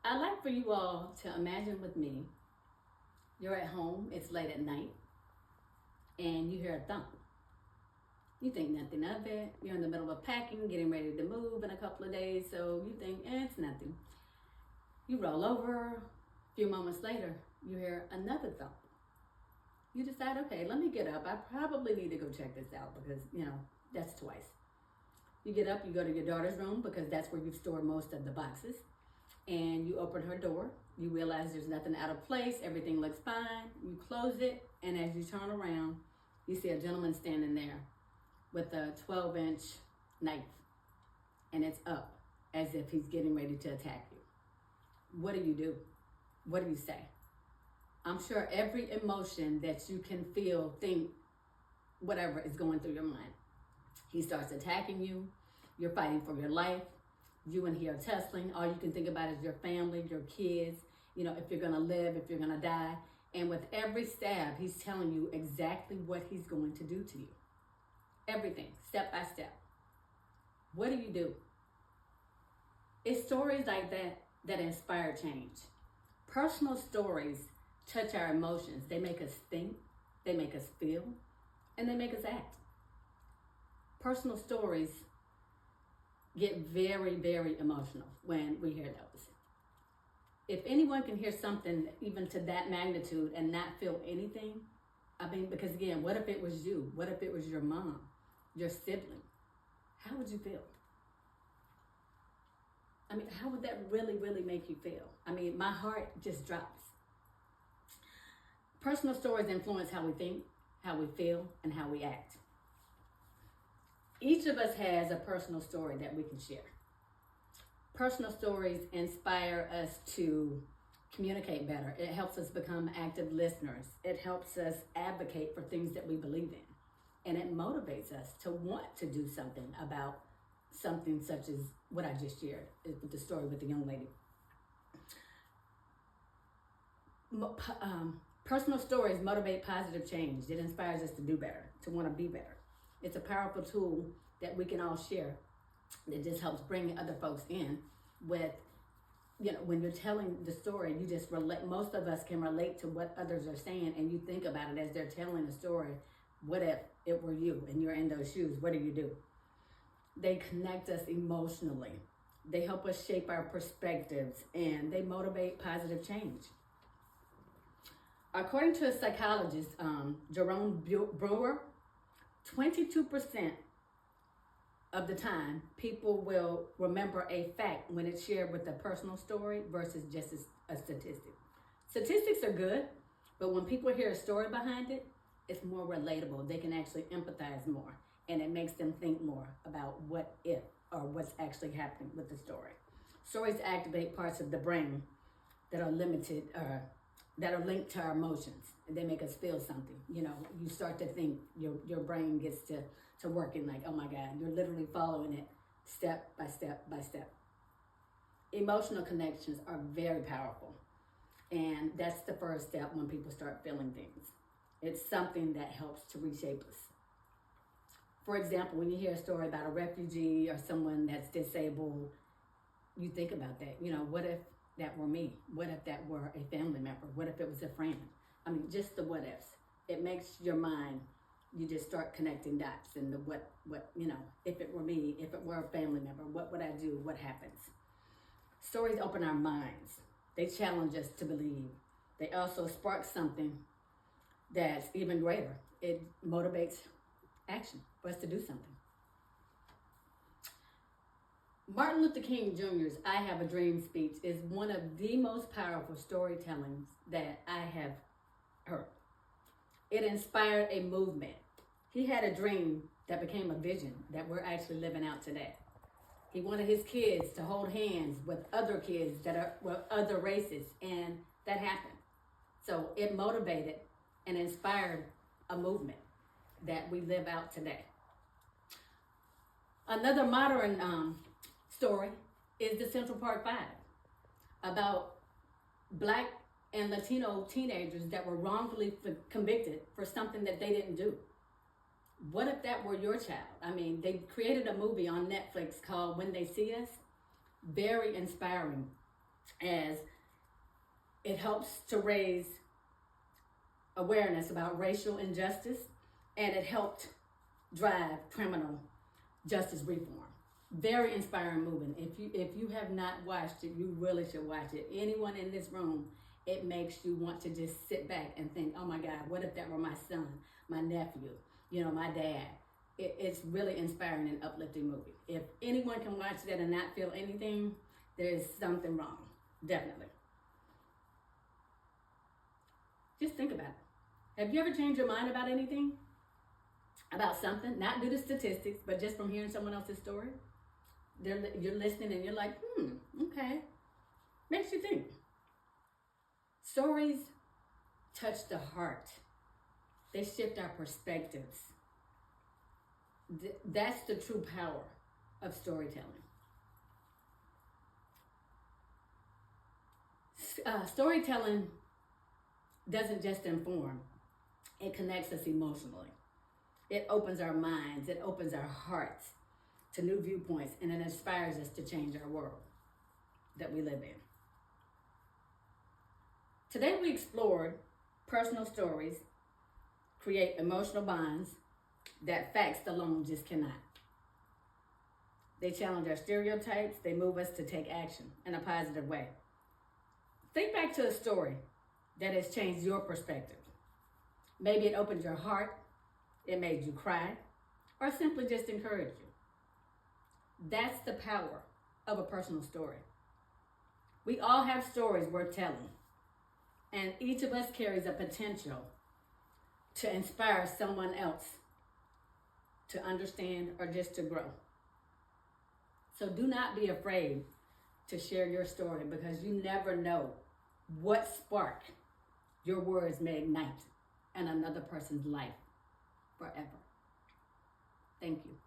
I'd like for you all to imagine with me, you're at home, it's late at night, and you hear a thump. You think nothing of it. You're in the middle of packing, getting ready to move in a couple of days, so you think, it's nothing. You roll over, a few moments later, you hear another thump. You decide, okay, let me get up. I probably need to go check this out because, that's twice. You get up, you go to your daughter's room because that's where you store most of the boxes. And you open her door. You realize there's nothing out of place. Everything looks fine. You close it. And as you turn around, you see a gentleman standing there with a 12-inch knife. And it's up as if he's getting ready to attack you. What do? What do you say? I'm sure every emotion that you can feel, think, whatever is going through your mind. He starts attacking you. You're fighting for your life. You and he are tussling. All you can think about is your family, your kids, if you're going to live, if you're going to die. And with every stab, he's telling you exactly what he's going to do to you. Everything, step by step. What do? It's stories like that inspire change. Personal stories touch our emotions. They make us think, they make us feel, and they make us act. Personal stories get very, very emotional when we hear those. If anyone can hear something even to that magnitude and not feel anything, because again, what if it was you? What if it was your mom, your sibling? How would you feel? How would that really, really make you feel? My heart just drops. Personal stories influence how we think, how we feel, and how we act. Each of us has a personal story that we can share. Personal stories inspire us to communicate better. It helps us become active listeners. It helps us advocate for things that we believe in. And it motivates us to want to do something about something such as what I just shared with the story with the young lady. Personal stories motivate positive change. It inspires us to do better, to want to be better. It's a powerful tool that we can all share that just helps bring other folks in with, when you're telling the story, you just relate. Most of us can relate to what others are saying, and you think about it as they're telling the story. What if it were you and you're in those shoes? What do? They connect us emotionally. They help us shape our perspectives, and they motivate positive change. According to a psychologist, Jerome Brewer, 22% of the time, people will remember a fact when it's shared with a personal story versus just a statistic. Statistics are good, but when people hear a story behind it, it's more relatable. They can actually empathize more, and it makes them think more about what if or what's actually happening with the story. Stories activate parts of the brain that are limited that are linked to our emotions. They make us feel something. You start to think, your brain gets to working like, oh my God, you're literally following it step by step by step. Emotional connections are very powerful. And that's the first step when people start feeling things. It's something that helps to reshape us. For example, when you hear a story about a refugee or someone that's disabled, you think about that. What if that were me? What if that were a family member? What if it was a friend? Just the what ifs. It makes your mind, you just start connecting dots and the what, if it were me, if it were a family member, what would I do? What happens? Stories open our minds. They challenge us to believe. They also spark something that's even greater. It motivates action for us to do something. Martin Luther King Jr.'s I Have a Dream speech is one of the most powerful storytellings that I have heard. It inspired a movement. He had a dream that became a vision that we're actually living out today. He wanted his kids to hold hands with other kids that are other races, and that happened. So it motivated and inspired a movement that we live out today. Another modern story is the Central Park Five, about Black and Latino teenagers that were wrongfully convicted for something that they didn't do. What if that were your child? They created a movie on Netflix called When They See Us. Very inspiring. as it helps to raise awareness about racial injustice, and it helped drive criminal justice reform. Very inspiring movie. If you have not watched it, you really should watch it. Anyone in this room, it makes you want to just sit back and think, oh my God, what if that were my son, my nephew, my dad? It's really inspiring and uplifting movie. If anyone can watch that and not feel anything, there's something wrong. Definitely. Just think about it. Have you ever changed your mind about anything? About something? Not due to statistics, but just from hearing someone else's story? You're listening and you're like, okay. Makes you think. Stories touch the heart. They shift our perspectives. That's the true power of storytelling. Storytelling doesn't just inform, it connects us emotionally. It opens our minds, it opens our hearts to new viewpoints, and it inspires us to change our world that we live in. Today we explored personal stories create emotional bonds that facts alone just cannot. They challenge our stereotypes, they move us to take action in a positive way. Think back to a story that has changed your perspective. Maybe it opened your heart, it made you cry, or simply just encouraged you. That's the power of a personal story. We all have stories worth telling, and each of us carries a potential to inspire someone else to understand or just to grow. So do not be afraid to share your story, because you never know what spark your words may ignite in another person's life forever. Thank you.